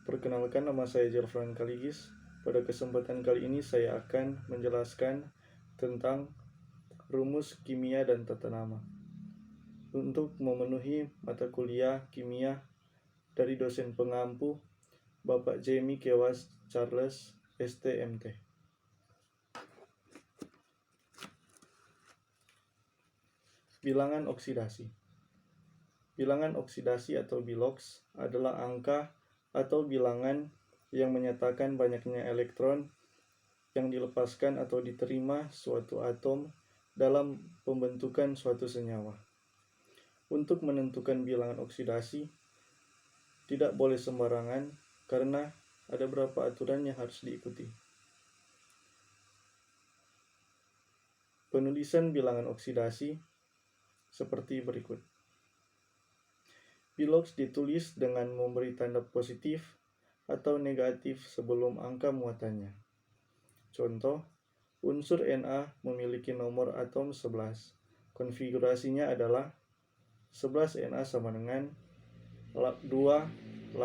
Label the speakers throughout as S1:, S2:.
S1: Perkenalkan, nama saya Jelfran Kaligis. Pada kesempatan kali ini saya akan menjelaskan tentang rumus kimia dan tata nama untuk memenuhi mata kuliah kimia dari dosen pengampu Bapak Jamie Kewas Charles, STMT. Bilangan oksidasi. Bilangan oksidasi atau bilox adalah angka atau bilangan yang menyatakan banyaknya elektron yang dilepaskan atau diterima suatu atom dalam pembentukan suatu senyawa. Untuk menentukan bilangan oksidasi, tidak boleh sembarangan karena ada beberapa aturan yang harus diikuti. Penulisan bilangan oksidasi seperti berikut. Bilox ditulis dengan memberi tanda positif atau negatif sebelum angka muatannya. Contoh, unsur Na memiliki nomor atom 11. Konfigurasinya adalah 11 Na sama dengan 281.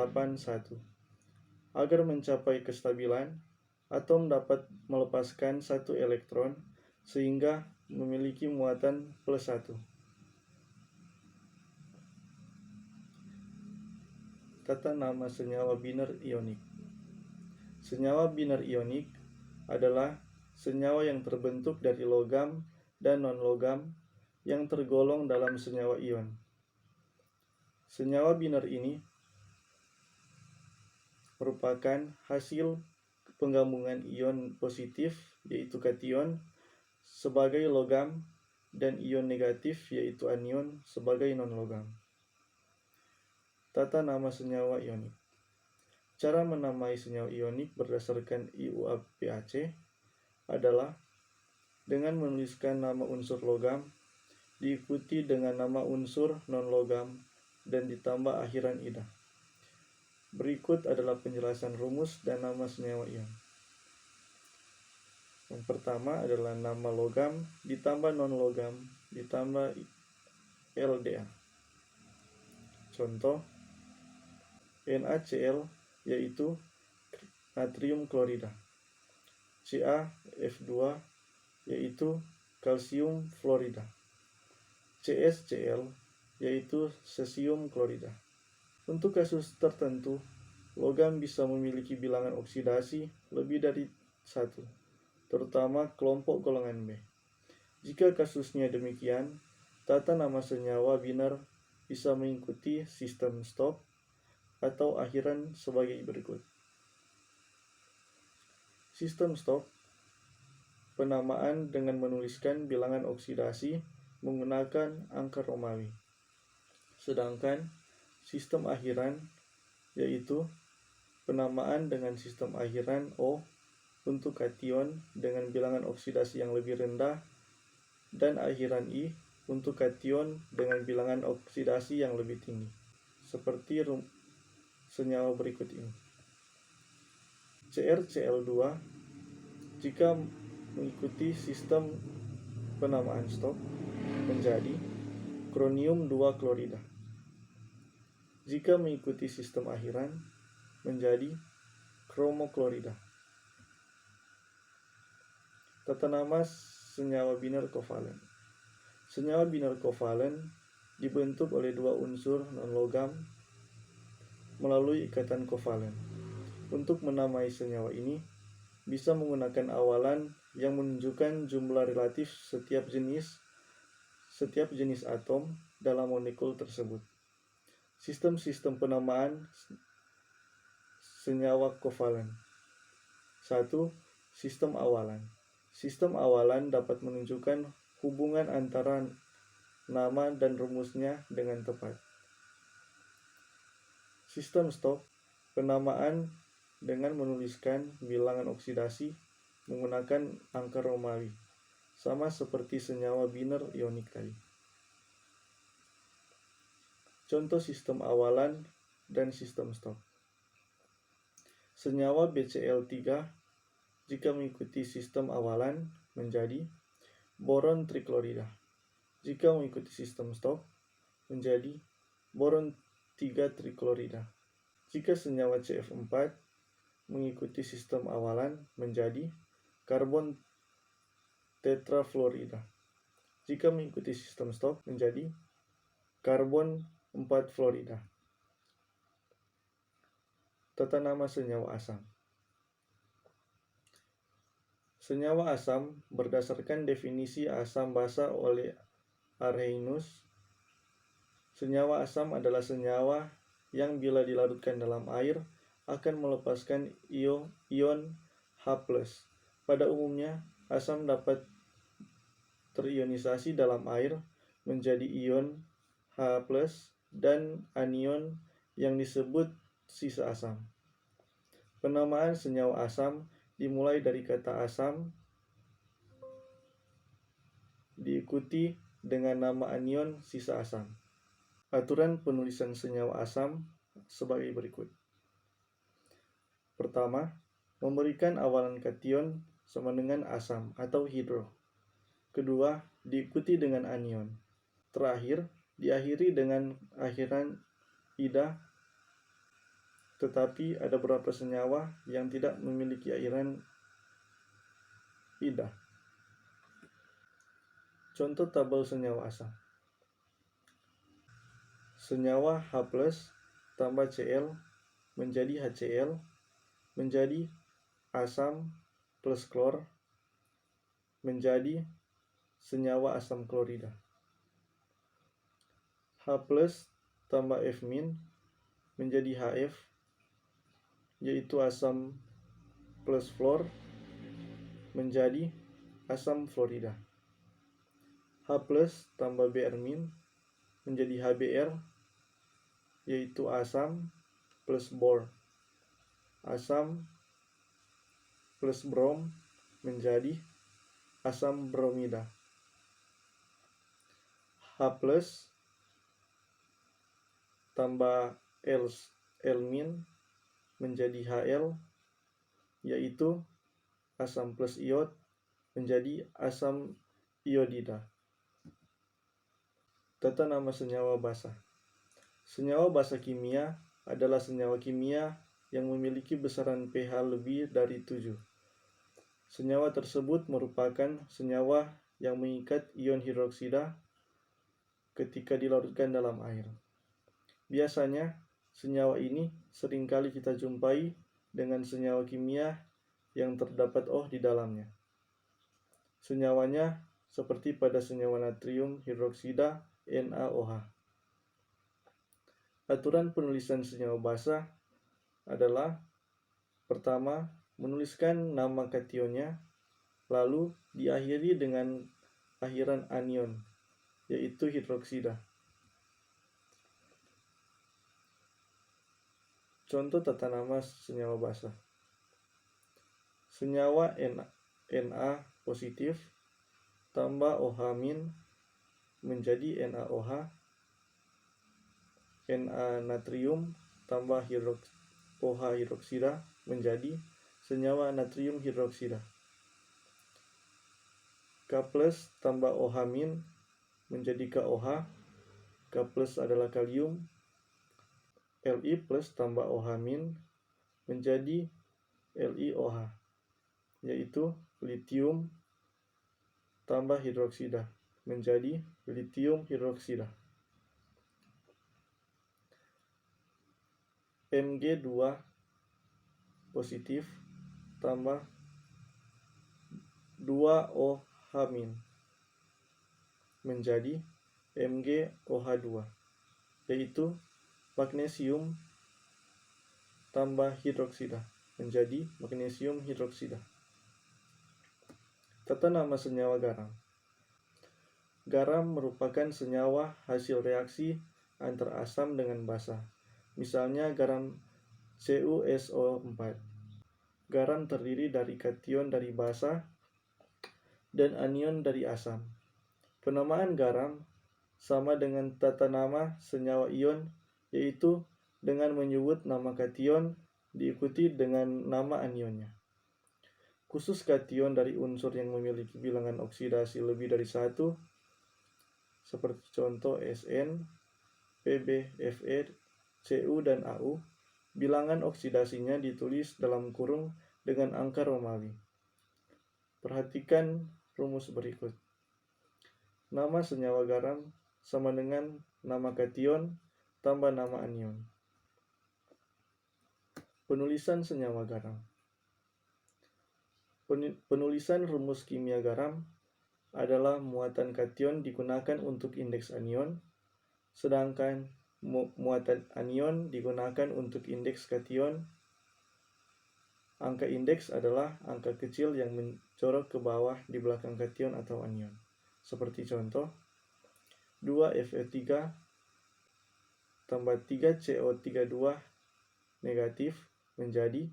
S1: Agar mencapai kestabilan, atom dapat melepaskan satu elektron sehingga memiliki muatan +1. Tata nama senyawa biner ionik. Senyawa biner ionik adalah senyawa yang terbentuk dari logam dan non-logam yang tergolong dalam senyawa ion. Senyawa biner ini merupakan hasil penggabungan ion positif, yaitu kation, sebagai logam, dan ion negatif, yaitu anion, sebagai non-logam. Tata nama senyawa ionik. Cara menamai senyawa ionik berdasarkan IUPAC adalah dengan menuliskan nama unsur logam, diikuti dengan nama unsur non-logam, dan ditambah akhiran ida. Berikut adalah penjelasan rumus dan nama senyawa ion. Yang pertama adalah nama logam ditambah non-logam ditambah LDA. Contoh, NaCl yaitu natrium klorida, CaF2 yaitu kalsium fluorida, CsCl yaitu cesium klorida. Untuk kasus tertentu, logam bisa memiliki bilangan oksidasi lebih dari 1, terutama kelompok golongan B. Jika kasusnya demikian, tata nama senyawa biner bisa mengikuti sistem stop atau akhiran sebagai berikut. Sistem stop, penamaan dengan menuliskan bilangan oksidasi menggunakan angka Romawi. Sedangkan sistem akhiran yaitu penamaan dengan sistem akhiran O untuk kation dengan bilangan oksidasi yang lebih rendah dan akhiran I untuk kation dengan bilangan oksidasi yang lebih tinggi. Seperti senyawa berikut ini. CrCl2 jika mengikuti sistem penamaan stop menjadi kronium 2 klorida. Jika mengikuti sistem akhiran menjadi kromoklorida. Tata nama senyawa biner kovalen. Senyawa biner kovalen dibentuk oleh dua unsur non-logam melalui ikatan kovalen. Untuk menamai senyawa ini bisa menggunakan awalan yang menunjukkan jumlah relatif setiap jenis atom dalam molekul tersebut. Sistem-sistem penamaan senyawa kovalen. 1. Sistem awalan. Sistem awalan dapat menunjukkan hubungan antara nama dan rumusnya dengan tepat. Sistem stop, penamaan dengan menuliskan bilangan oksidasi menggunakan angka Romawi, sama seperti senyawa biner ionik tadi. Contoh sistem awalan dan sistem stop. Senyawa BCl3 jika mengikuti sistem awalan menjadi boron triklorida. Jika mengikuti sistem stop menjadi boron 3 triklorida. Jika senyawa CF4 mengikuti sistem awalan menjadi karbon tetrafluorida. Jika mengikuti sistem Stokes menjadi karbon 4 fluorida. Tata nama senyawa asam. Senyawa asam berdasarkan definisi asam basa oleh Arrhenius. Senyawa asam adalah senyawa yang bila dilarutkan dalam air akan melepaskan ion H+. Pada umumnya, asam dapat terionisasi dalam air menjadi ion H+ dan anion yang disebut sisa asam. Penamaan senyawa asam dimulai dari kata asam diikuti dengan nama anion sisa asam. Aturan penulisan senyawa asam sebagai berikut. Pertama, memberikan awalan kation sama dengan asam atau hidro. Kedua, diikuti dengan anion. Terakhir, diakhiri dengan akhiran ida, tetapi ada beberapa senyawa yang tidak memiliki akhiran ida. Contoh tabel senyawa asam. Senyawa H+ tambah Cl menjadi HCl menjadi asam plus klor menjadi senyawa asam klorida. H+ tambah F- menjadi HF yaitu asam plus fluor menjadi asam fluorida. H+ tambah Br- menjadi HBr yaitu asam plus bor. Asam plus brom menjadi asam bromida. H+ tambah L- menjadi Hl yaitu asam plus iod menjadi asam iodida. Tata nama senyawa basa. Senyawa basa kimia adalah senyawa kimia yang memiliki besaran pH lebih dari 7. Senyawa tersebut merupakan senyawa yang mengikat ion hidroksida ketika dilarutkan dalam air. Biasanya, senyawa ini seringkali kita jumpai dengan senyawa kimia yang terdapat O di dalamnya. Senyawanya seperti pada senyawa natrium hidroksida NaOH. Aturan penulisan senyawa basa adalah pertama, menuliskan nama kationnya, lalu diakhiri dengan akhiran anion, yaitu hidroksida. Contoh tata nama senyawa basa. Senyawa Na positif tambah OH- menjadi NaOH. Na natrium tambah OH hidroksida menjadi senyawa natrium hidroksida. K+ tambah OH- menjadi KOH. K+ adalah kalium. Li+ tambah OH- menjadi LiOH, yaitu litium tambah hidroksida menjadi litium hidroksida. Mg2 positif tambah 2OH- menjadi MgOH2, yaitu magnesium tambah hidroksida menjadi magnesium hidroksida. Tata nama senyawa garam. Garam merupakan senyawa hasil reaksi antara asam dengan basa. Misalnya garam CuSO4. Garam terdiri dari kation dari basa dan anion dari asam. Penamaan garam sama dengan tata nama senyawa ion, yaitu dengan menyebut nama kation diikuti dengan nama anionnya. Khusus kation dari unsur yang memiliki bilangan oksidasi lebih dari 1, seperti contoh Sn, Pb, Fe, Cu, dan Au, Bilangan oksidasinya ditulis dalam kurung dengan angka Romawi. Perhatikan rumus berikut. Nama senyawa garam sama dengan nama kation tambah nama anion. Penulisan senyawa garam. Penulisan rumus kimia garam adalah muatan kation digunakan untuk indeks anion, sedangkan muatan anion digunakan untuk indeks kation. Angka indeks adalah angka kecil yang mencorok ke bawah di belakang kation atau anion. Seperti contoh, 2Fe3 tambah 3CO32 negatif menjadi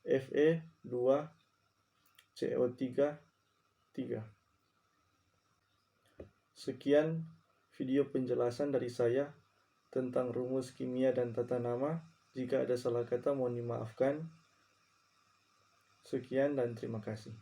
S1: Fe2CO3 3. Sekian video penjelasan dari saya tentang rumus kimia dan tata nama. Jika ada salah kata mohon dimaafkan. Sekian dan terima kasih.